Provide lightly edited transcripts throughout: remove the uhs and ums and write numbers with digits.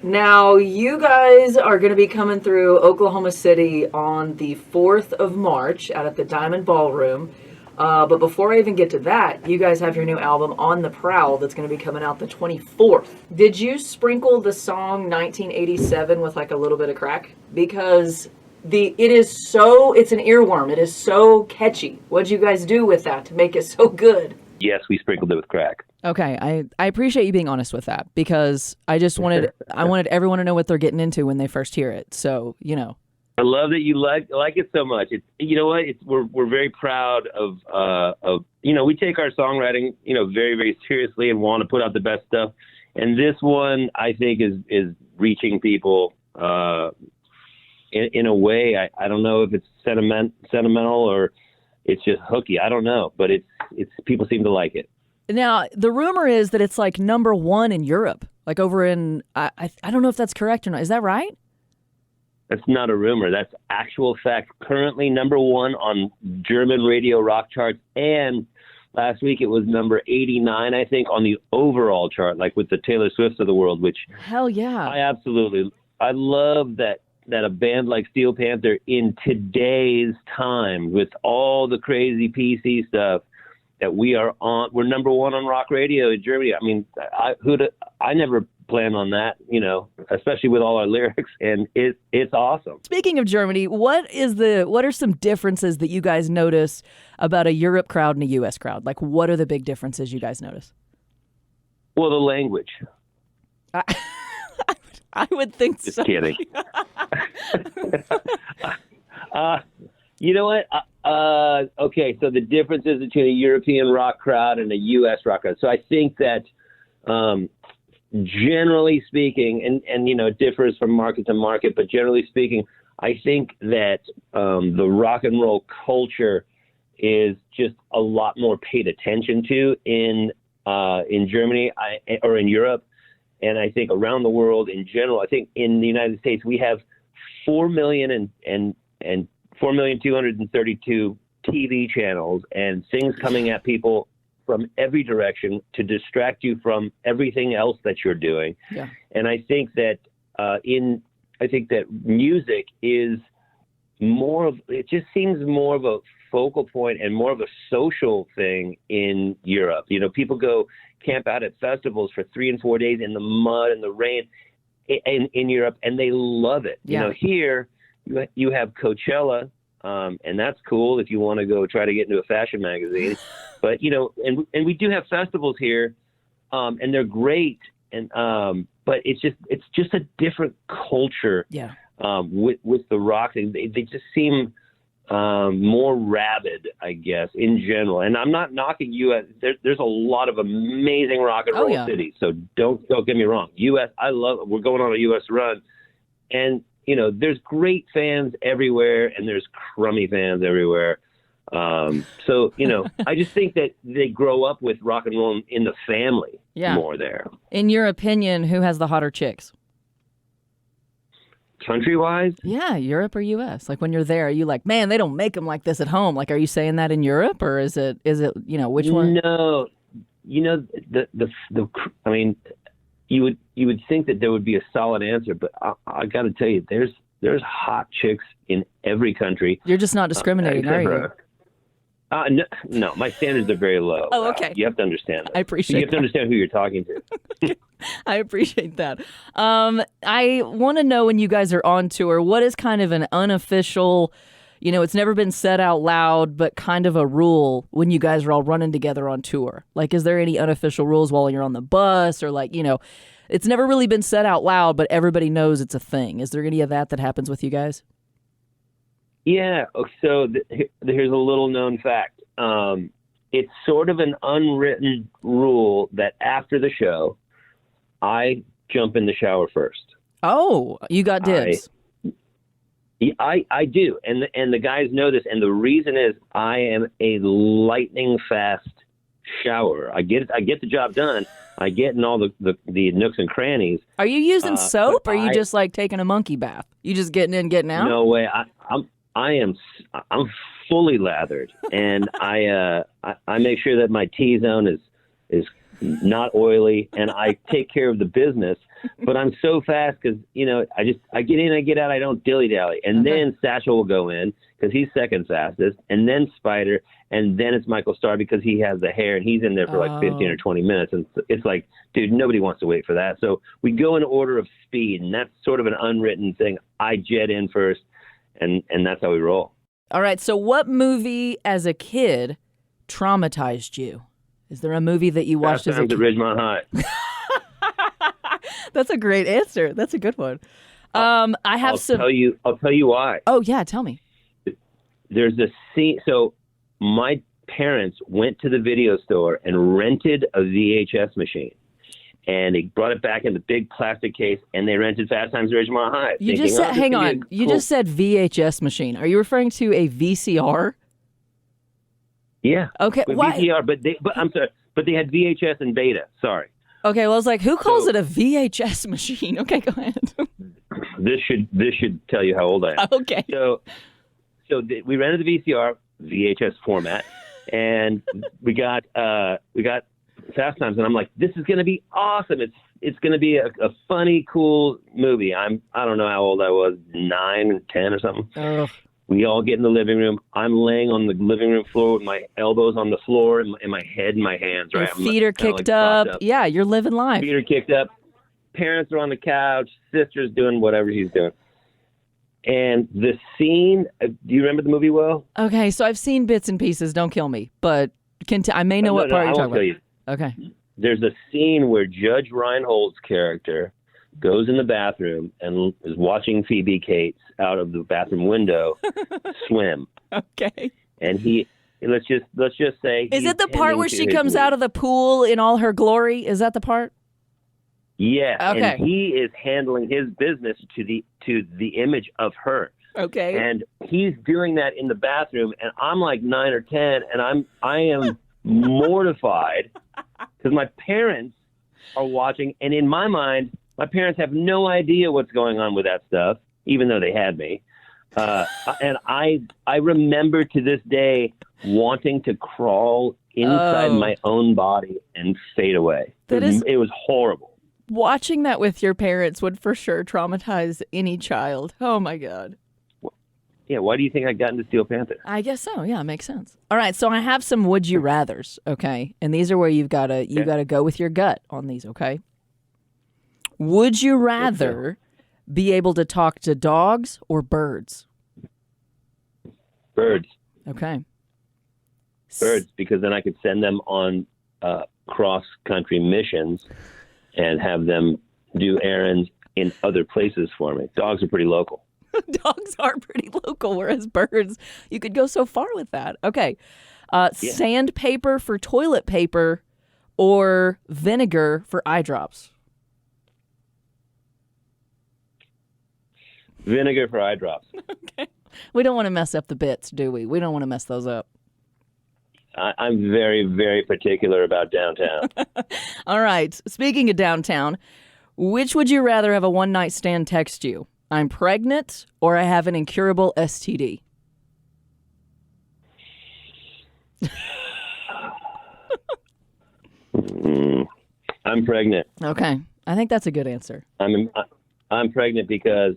Now, you guys are going to be coming through Oklahoma City on the 4th of March out at the Diamond Ballroom. But before I even get to that, you guys have your new album, On the Prowl, that's going to be coming out the 24th. Did you sprinkle the song 1987 with like a little bit of crack? Because it's an earworm. It is so catchy. What'd you guys do with that to make it so good? Yes, we sprinkled it with crack. Okay, I appreciate you being honest with that because I just wanted everyone to know what they're getting into when they first hear it. So, I love that you like it so much. It's, you know what? We're very proud of we take our songwriting, very, very seriously and want to put out the best stuff. And this one, I think, is reaching people in a way. I don't know if it's sentimental or it's just hooky. I don't know, but it's people seem to like it. Now, the rumor is that it's like number one in Europe, like over in, I don't know if that's correct or not. Is that right? That's not a rumor. That's actual fact. Currently number one on German radio rock charts. And last week it was number 89, I think, on the overall chart, like with the Taylor Swifts of the world, which hell yeah. I love that a band like Steel Panther in today's time with all the crazy PC stuff that we're number one on rock radio in Germany. I mean, I never planned on that, especially with all our lyrics, and it's awesome. Speaking of Germany, what are some differences that you guys notice about a Europe crowd and a US crowd? Like, what are the big differences you guys notice? Well, the language. I would think Just so. kidding. You know what? Okay, so the differences between a European rock crowd and a U.S. rock crowd. So I think that generally speaking, and it differs from market to market, but generally speaking, I think that the rock and roll culture is just a lot more paid attention to in Germany or in Europe. And I think around the world in general, I think in the United States, we have 4,232 TV channels and things coming at people from every direction to distract you from everything else that you're doing. Yeah. And I think that music is it just seems more of a focal point and more of a social thing in Europe. People go camp out at festivals for 3 and 4 days in the mud and the rain in Europe, and they love it. Yeah. Here you have Coachella, and that's cool if you want to go try to get into a fashion magazine. But, and we do have festivals here, and they're great. And, but it's just a different culture. Yeah. With the rock, they just seem more rabid, I guess, in general. And I'm not knocking U.S. There's a lot of amazing rock and roll cities, so don't get me wrong. U.S. We're going on a U.S. run, and there's great fans everywhere, and there's crummy fans everywhere. So I just think that they grow up with rock and roll in the family more there. In your opinion, who has the hotter chicks? Country-wise? Yeah, Europe or U.S. Like when you're there, are you like, man, they don't make them like this at home? Like, are you saying that in Europe, or is it which one? No, I mean, you would think that there would be a solid answer, but I got to tell you, there's hot chicks in every country. You're just not discriminating, are you? No, my standards are very low. Oh, okay. You have to understand that. I appreciate You have to understand who you're talking to. I appreciate that. I want to know, when you guys are on tour, what is kind of an unofficial, it's never been said out loud, but kind of a rule when you guys are all running together on tour? Like, is there any unofficial rules while you're on the bus, or like, it's never really been said out loud, but everybody knows it's a thing? Is there any of that happens with you guys? Yeah. So here's a little known fact. It's sort of an unwritten rule that after the show, I jump in the shower first. Oh, you got dibs. I do. And the guys know this. And the reason is I am a lightning fast shower. I get the job done. I get in all the nooks and crannies. Are you using soap, or are you just like taking a monkey bath? You just getting in, getting out? No way. I'm fully lathered, and I make sure that my T-zone is not oily, and I take care of the business. But I'm so fast because, I get in, I get out, I don't dilly-dally. And then Satchel will go in because he's second fastest, and then Spider, and then it's Michael Starr because he has the hair, and he's in there for like 15 or 20 minutes. And it's like, dude, nobody wants to wait for that. So we go in order of speed, and that's sort of an unwritten thing. I jet in first, and that's how we roll. All right, so what movie as a kid traumatized you? Is there a movie that you watched as a kid? At Ridgemont High. That's a great answer. That's a good one. I'll tell you why. Oh yeah, tell me. There's a scene. So my parents went to the video store and rented a VHS machine, and they brought it back in the big plastic case, and they rented Fast Times at Ridgemont High. You just said, hang on. You just said VHS machine. Are you referring to a VCR? Yeah. Okay. Why? VCR, but I'm sorry, but they had VHS and Beta. Sorry. Okay. Well, I was like, who calls it a VHS machine? Okay, go ahead. This should tell you how old I am. Okay. So we rented the VHS format, and we got Fast Times, and I'm like, this is going to be awesome. It's going to be a funny, cool movie. I don't know how old I was, 9 or 10 or something. Oh. We all get in the living room. I'm laying on the living room floor with my elbows on the floor and my head in my hands. Right, your feet are kicked up. Yeah, you're living life. Feet are kicked up. Parents are on the couch. Sister's doing whatever she's doing. And the scene. Do you remember the movie well? Okay, so I've seen bits and pieces. Don't kill me, but I may know what part you're talking about. You. Okay. There's a scene where Judge Reinhold's character goes in the bathroom and is watching Phoebe Cates out of the bathroom window swim. Okay. And let's just say, is it the part where she comes out of the pool in all her glory? Is that the part? Yeah. Okay. And he is handling his business to the image of her. Okay. And he's doing that in the bathroom, and I'm like 9 or 10, and I am mortified because my parents are watching, and in my mind, my parents have no idea what's going on with that stuff, even though they had me. And I remember to this day wanting to crawl inside my own body and fade away. It was horrible. Watching that with your parents would for sure traumatize any child. Oh, my God. Yeah, why do you think I got into Steel Panther? I guess so. Yeah, makes sense. All right, so I have some would you rathers, okay? And these are where you've got to go with your gut on these, okay? Would you rather be able to talk to dogs or birds? Birds. Okay. Birds, because then I could send them on cross-country missions and have them do errands in other places for me. Dogs are pretty local. Dogs are pretty local, whereas birds, you could go so far with that. Okay. Sandpaper for toilet paper or vinegar for eye drops? Vinegar for eye drops. Okay. We don't want to mess up the bits, do we? We don't want to mess those up. I'm very, very particular about downtown. All right. Speaking of downtown, which would you rather have a one-night stand text you? I'm pregnant or I have an incurable STD? I'm pregnant. Okay. I think that's a good answer. I'm pregnant because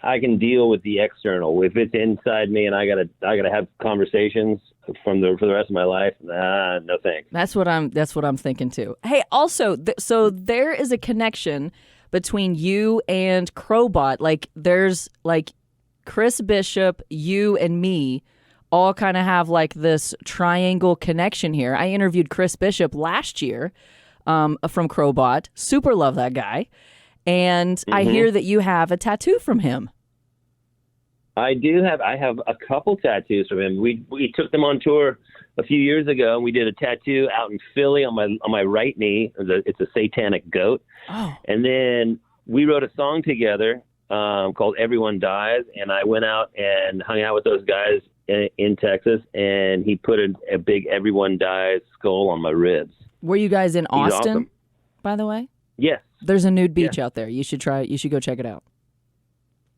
I can deal with the external. If it's inside me and I gotta have conversations for the rest of my life, no thanks. That's what I'm thinking too. Hey, also, so there is a connection between you and Crowbot. Like there's like Chris Bishop, you and me all kind of have like this triangle connection here. I interviewed Chris Bishop last year from Crowbot. Super love that guy. And I hear that you have a tattoo from him. I do have. I have a couple tattoos from him. We took them on tour a few years ago, and we did a tattoo out in Philly on my right knee. It's a satanic goat. Oh. And then we wrote a song together called "Everyone Dies," and I went out and hung out with those guys in Texas, and he put a big "Everyone Dies" skull on my ribs. Were you guys in Austin, awesome. by the way? Yes. There's a nude beach out there. You should go check it out.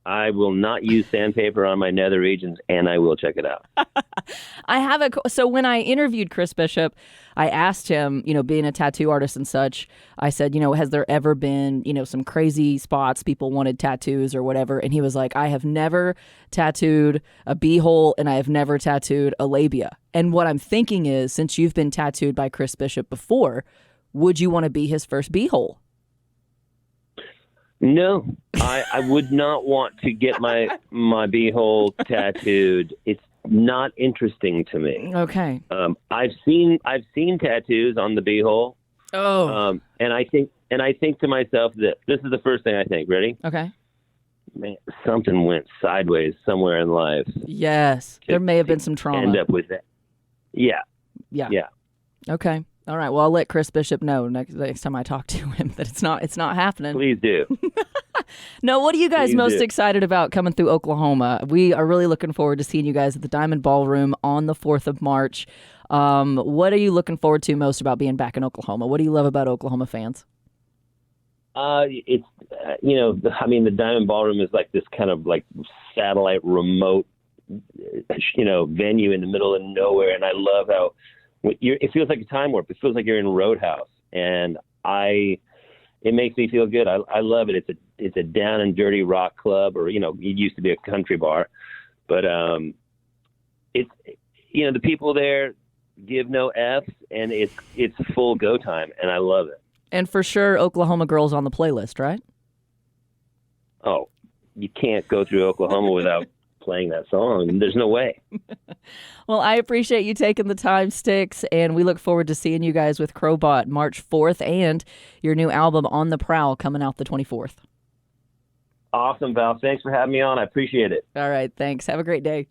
I will not use sandpaper on my nether regions, and I will check it out. So when I interviewed Chris Bishop, I asked him, being a tattoo artist and such, I said, has there ever been, some crazy spots people wanted tattoos or whatever? And he was like, I have never tattooed a beehole and I have never tattooed a labia. And what I'm thinking is, since you've been tattooed by Chris Bishop before, would you want to be his first beehole? No, I would not want to get my beehole tattooed. It's not interesting to me. Okay. I've seen tattoos on the beehole. Oh. And I think to myself that this is the first thing I think. Ready? Okay. Man, something went sideways somewhere in life. Yes, there may have been some trauma. End up with that. Yeah. Okay. All right. Well, I'll let Chris Bishop know next time I talk to him that it's not happening. Please do. No, what are you guys most excited about coming through Oklahoma? We are really looking forward to seeing you guys at the Diamond Ballroom on the 4th of March. What are you looking forward to most about being back in Oklahoma? What do you love about Oklahoma fans? It's the Diamond Ballroom is like this kind of like satellite remote, venue in the middle of nowhere, and I love how it feels like a time warp. It feels like you're in Roadhouse, and it makes me feel good. I love it. It's a down and dirty rock club, or it used to be a country bar, but it's the people there give no F's, and it's full go time, and I love it. And for sure, Oklahoma Girls on the playlist, right? Oh, you can't go through Oklahoma without playing that song. There's no way. Well, I appreciate you taking the time, Stix, and we look forward to seeing you guys with Crowbot March 4th and your new album On the Prowl coming out the 24th. Awesome, Val. Thanks for having me on. I appreciate it. All right, thanks. Have a great day.